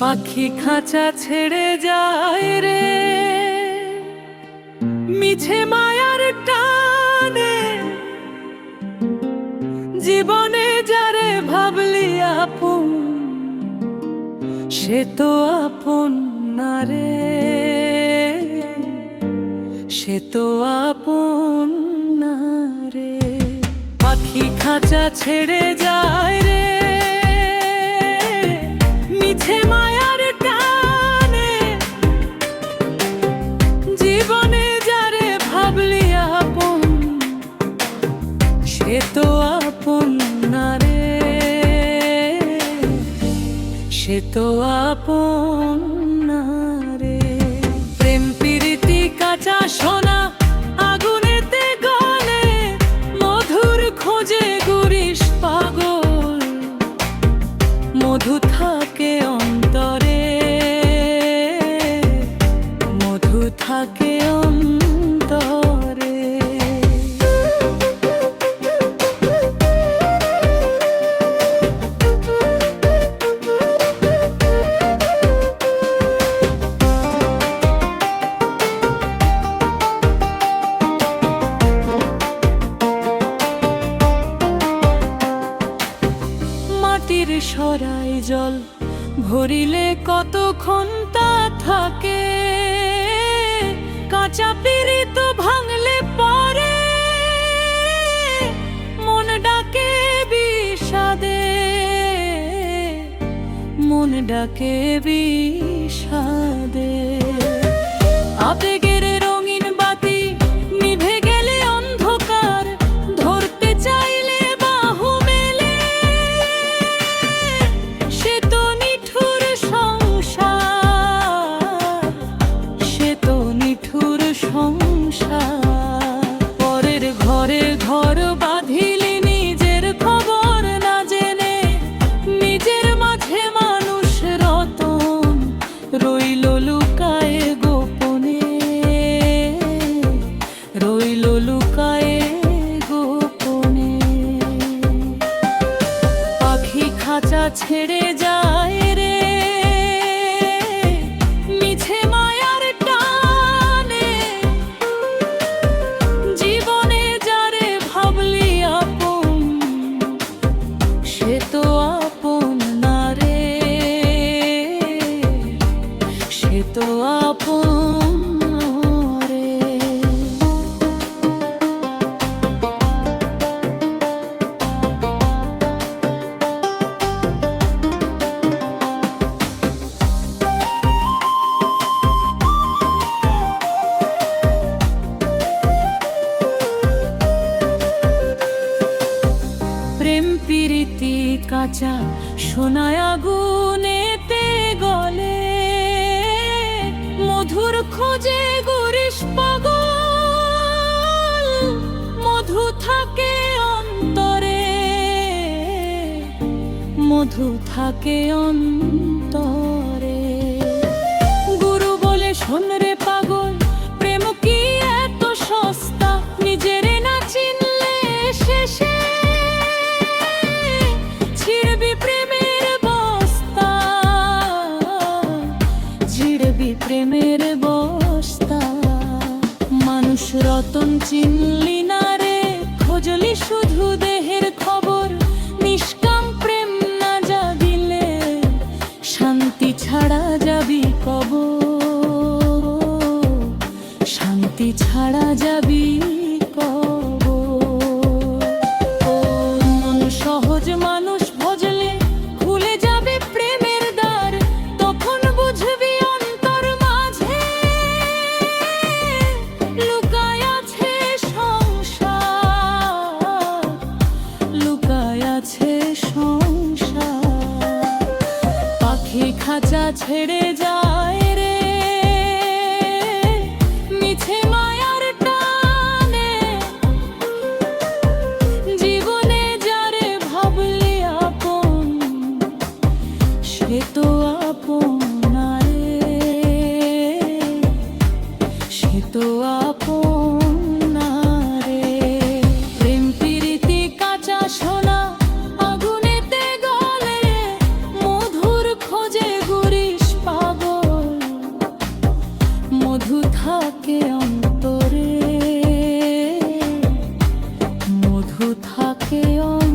পাখি খাঁচা ছেড়ে যায় রে, মিছে মায়ার টানে। জীবনে যারে ভাবলি আপন, সে তো আপন না রে, সে তো আপন না রে। পাখি খাঁচা ছেড়ে যায় রে, মিছে মায়ার টানে। জীবনে যারে ভাবলি আপন, সে তো আপন না রে, সে তো আপন না রে। প্রেম প্রীতি কাঁচা সোনা আগুনেতে গলে, মধুর খোঁজে গুরিশ পাগল। মধু থাকে অন্তরে, মধু থাকে অন্তরে। মাটির সরাই জল ভরিলে কতক্ষণ তা থাকে, কাঁচা পিরিত ভাঙলে পরে মন ডাকে বিষাদে, মন ডাকে বিষাদে। আবেগের রঙিন বাতি নিভে গেলে অন্ধকার, ধরতে চাইলে বাহু মেলে। সে তো নিঠুর সংসার, সে তো নিঠুর সংসার। পরের ঘরে ঘর বাঁধিলি নিজের খবর না জেনে, নিজের মাঝে মানুষ রতন রইল লুকায়ে গোপনে, রইল লুকায়ে গোপনে। পাখি খাঁচা ছেড়ে যায় রে, মিছে মায়ার টানে। জীবনে যারে ভাবলি আপন, সে তো আপন না রে, সে তো আপন না রে। প্রেম প্রীতি কাঁচা সোনায় আগুনেতে গলে, মধুর খোঁজে গুরিশ পাগল। মধু থাকে অন্তরে, মধু থাকে অন্তরে। গুরু বলে শোন রে পাগল, প্রেম কি এত সস্তা? নিজেরে না চিনলে শেষে ছিড়বি প্রেমের বস্তা, ছিড়বি প্রেমের বস্তা। মানুষ রতন চিনলি না রে, খোঁজলি শুধু দেহের খবর। নিষ্কাম প্রেম না জাগিলে, শান্তি ছাড়া যাবি কবর, শান্তি ছাড়া যাবি কবর। মন সহজ মানুষ ভজলে খুলে যাবে প্রেমের দ্বার, তখন বুঝবি অন্তর মাঝে লুকায় আছে সংসার, লুকায় আছে সংসার। পাখি খাঁচা ছেড়ে যায় রে, মিছে মায়ার টানে। জীবনে যারে ভাবলি আপন, সে তো আপন না রে, সে তো আপন না রে। প্রেম প্রীতি কাঁচা সোনা আগুনেতে গলে, মধুর খোঁজে গুরিশ মধু থাকে অন্তরে, মধু থাকে অন্তরে।